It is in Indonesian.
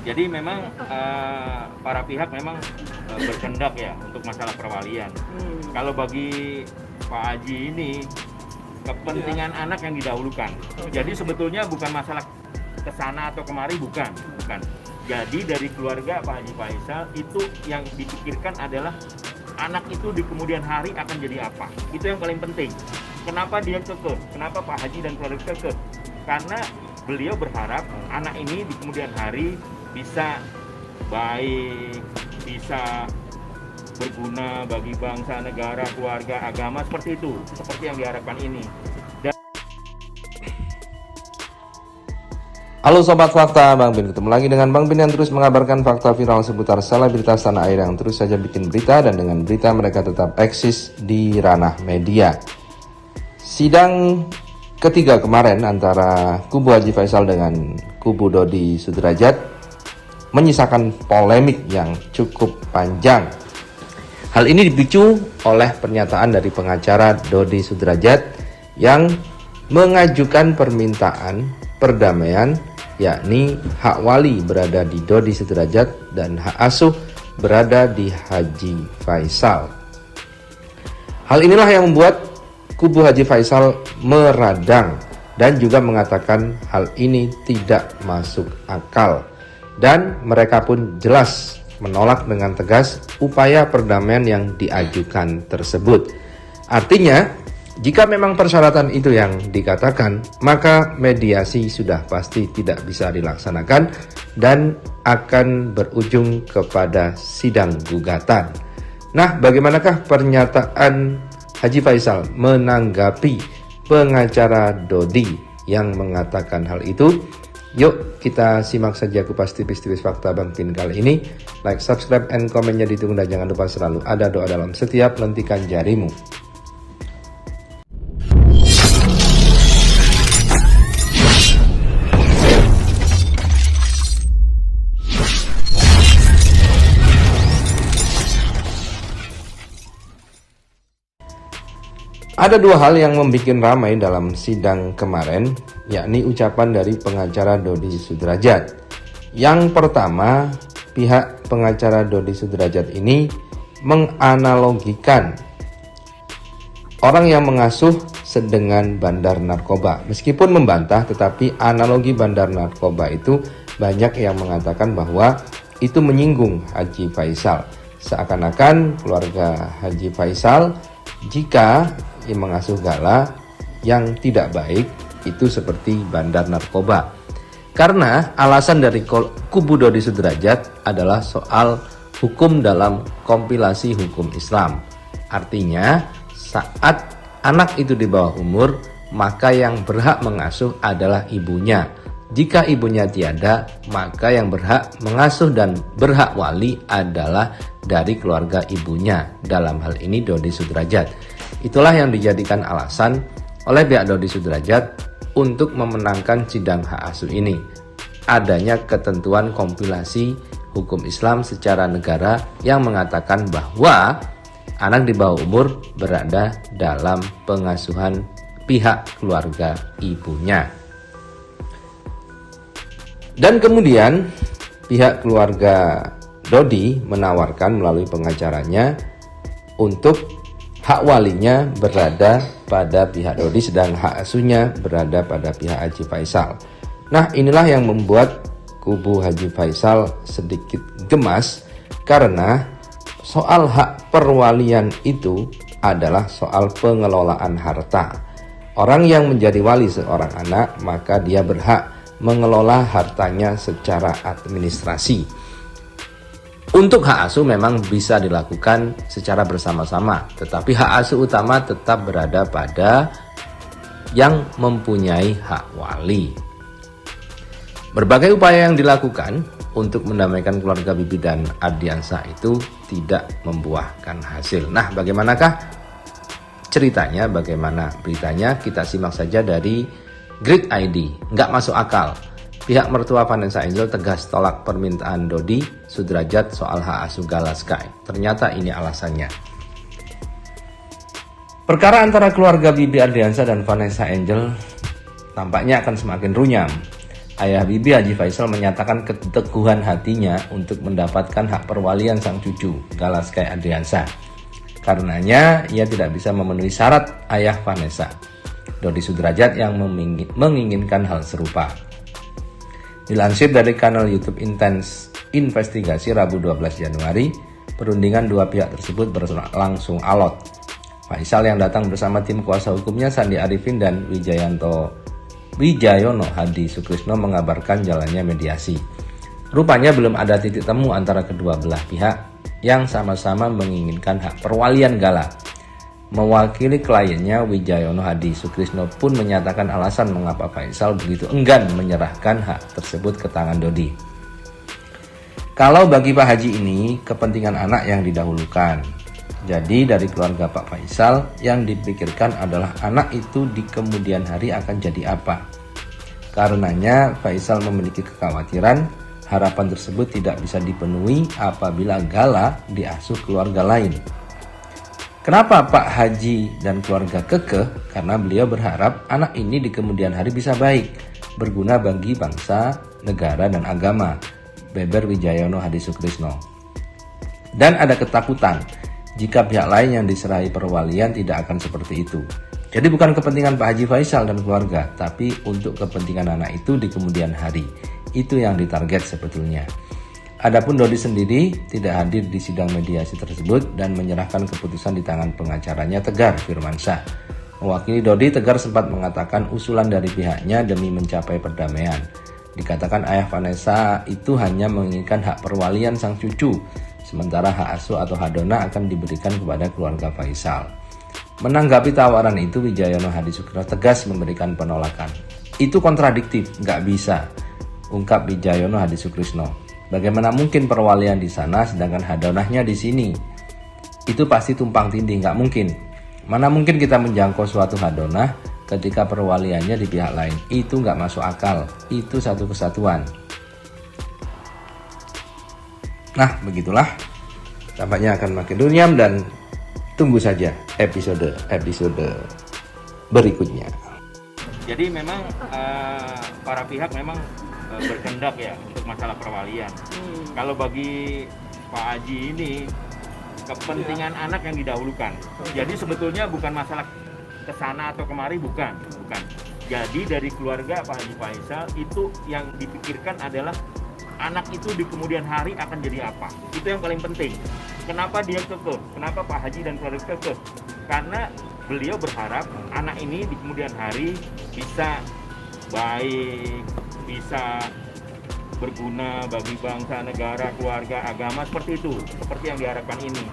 Jadi memang para pihak memang berkehendak ya untuk masalah perwalian. Kalau bagi Pak Haji ini kepentingan anak yang didahulukan. Jadi sebetulnya bukan masalah kesana atau kemari, bukan. Jadi dari keluarga Pak Haji Faisal itu yang dipikirkan adalah anak itu di kemudian hari akan jadi apa. Itu yang paling penting. Kenapa dia kekeh? Kenapa Pak Haji dan keluarga kekeh? Karena beliau berharap anak ini di kemudian hari bisa baik, bisa berguna bagi bangsa, negara, keluarga, agama, seperti itu, seperti yang diharapkan ini. Halo Sobat Fakta, Bang Bin ketemu lagi dengan Bang Bin yang terus mengabarkan fakta viral seputar selebritas tanah air yang terus saja bikin berita, dan dengan berita mereka tetap eksis di ranah media. Sidang ketiga kemarin antara kubu Haji Faisal dengan kubu Dodi Sudrajat menyisakan polemik yang cukup panjang. Hal ini dipicu oleh pernyataan dari pengacara Dodi Sudrajat yang mengajukan permintaan perdamaian, yakni hak wali berada di Dodi Sudrajat dan hak asuh berada di Haji Faisal. Hal inilah yang membuat kubu Haji Faisal meradang dan juga mengatakan hal ini tidak masuk akal, dan mereka pun jelas menolak dengan tegas upaya perdamaian yang diajukan tersebut. Artinya, jika memang persyaratan itu yang dikatakan, maka mediasi sudah pasti tidak bisa dilaksanakan dan akan berujung kepada sidang gugatan. Nah, bagaimanakah pernyataan Haji Faisal menanggapi pengacara Dodi yang mengatakan hal itu? Yuk kita simak saja kupas tipis-tipis fakta Bang Bin kali ini. Like, subscribe, and komennya ditunggu, dan jangan lupa selalu ada doa dalam setiap lentikan jarimu. Ada dua hal yang membuat ramai dalam sidang kemarin, yakni ucapan dari pengacara Dodi Sudrajat. Yang pertama, pihak pengacara Dodi Sudrajat ini menganalogikan orang yang mengasuh sedengan bandar narkoba. Meskipun membantah, tetapi analogi bandar narkoba itu banyak yang mengatakan bahwa itu menyinggung Haji Faisal. Seakan-akan keluarga Haji Faisal jika mengasuh gala yang tidak baik itu seperti bandar narkoba. Karena alasan dari kubu Dodi Sudrajat adalah soal hukum dalam kompilasi hukum Islam. Artinya saat anak itu di bawah umur, maka yang berhak mengasuh adalah ibunya. Jika ibunya tiada, maka yang berhak mengasuh dan berhak wali adalah dari keluarga ibunya. Dalam hal ini Dodi Sudrajat. Itulah yang dijadikan alasan oleh pihak Dodi Sudrajat untuk memenangkan sidang hak asuh ini. Adanya ketentuan kompilasi hukum Islam secara negara yang mengatakan bahwa anak di bawah umur berada dalam pengasuhan pihak keluarga ibunya. Dan kemudian pihak keluarga Dodi menawarkan melalui pengacaranya untuk hak walinya berada pada pihak Dodi, sedang hak asuhnya berada pada pihak Haji Faisal. Nah, inilah yang membuat kubu Haji Faisal sedikit gemas, karena soal hak perwalian itu adalah soal pengelolaan harta. Orang yang menjadi wali seorang anak, maka dia berhak mengelola hartanya secara administrasi. Untuk hak asuh memang bisa dilakukan secara bersama-sama, tetapi hak asuh utama tetap berada pada yang mempunyai hak wali. Berbagai upaya yang dilakukan untuk mendamaikan keluarga Bibi dan Ardiansah itu tidak membuahkan hasil. Nah, bagaimanakah ceritanya, bagaimana beritanya? Kita simak saja dari Grid ID. Nggak masuk akal. Pihak mertua Vanessa Angel tegas tolak permintaan Dodi Sudrajat soal hak asuh Gala Sky. Ternyata ini alasannya. Perkara antara keluarga Bibi Ardiansah dan Vanessa Angel tampaknya akan semakin runyam. Ayah Bibi Haji Faisal menyatakan keteguhan hatinya untuk mendapatkan hak perwalian sang cucu, Galaskai Adriansyah. Karenanya, ia tidak bisa memenuhi syarat ayah Vanessa, Dodi Sudrajat, yang menginginkan hal serupa. Dilansir dari kanal YouTube Intens Investigasi Rabu 12 Januari, perundingan dua pihak tersebut berlangsung alot. Faisal yang datang bersama tim kuasa hukumnya Sandi Arifin dan Wijayono Hadi Sukrisno mengabarkan jalannya mediasi. Rupanya belum ada titik temu antara kedua belah pihak yang sama-sama menginginkan hak perwalian Gala. Mewakili kliennya, Wijayono Hadi Sukrisno pun menyatakan alasan mengapa Faisal begitu enggan menyerahkan hak tersebut ke tangan Dodi. Kalau bagi Pak Haji ini, kepentingan anak yang didahulukan. Jadi dari keluarga Pak Faisal yang dipikirkan adalah anak itu di kemudian hari akan jadi apa. Karenanya Faisal memiliki kekhawatiran harapan tersebut tidak bisa dipenuhi apabila Gala diasuh keluarga lain. Kenapa Pak Haji dan keluarga kekeh? Karena beliau berharap anak ini di kemudian hari bisa baik, berguna bagi bangsa, negara, dan agama. Beber Wijayono Hadi Sukrisno. Dan ada ketakutan jika pihak lain yang diserahi perwalian tidak akan seperti itu. Jadi bukan kepentingan Pak Haji Faisal dan keluarga, tapi untuk kepentingan anak itu di kemudian hari. Itu yang ditarget sebetulnya. Adapun Dodi sendiri tidak hadir di sidang mediasi tersebut dan menyerahkan keputusan di tangan pengacaranya Tegar Firmansyah. Mewakili Dodi, Tegar sempat mengatakan usulan dari pihaknya demi mencapai perdamaian. Dikatakan ayah Vanessa itu hanya menginginkan hak perwalian sang cucu, sementara hak asuh atau hadona akan diberikan kepada keluarga Faisal. Menanggapi tawaran itu, Wijayono Hadi Sukrisno tegas memberikan penolakan. Itu kontradiktif, nggak bisa, ungkap Wijayono Hadi Sukrisno. Bagaimana mungkin perwalian di sana sedangkan hadonahnya di sini? Itu pasti tumpang tindih, nggak mungkin. Mana mungkin kita menjangkau suatu hadonah ketika perwaliannya di pihak lain? Itu nggak masuk akal, itu satu kesatuan. Nah, begitulah. Tampaknya akan makin runyam dan tunggu saja episode berikutnya. Jadi memang para pihak memang berkehendak ya untuk masalah perwalian. Kalau bagi Pak Haji ini kepentingan anak yang didahulukan. Jadi sebetulnya bukan masalah kesana atau kemari, bukan. Jadi dari keluarga Pak Haji Faisal itu yang dipikirkan adalah anak itu di kemudian hari akan jadi apa. Itu yang paling penting. Kenapa dia kekeh? Kenapa Pak Haji dan keluarga kekeh? Karena beliau berharap anak ini di kemudian hari bisa baik, bisa berguna bagi bangsa, negara, keluarga, agama, seperti itu. Seperti yang diharapkan ini.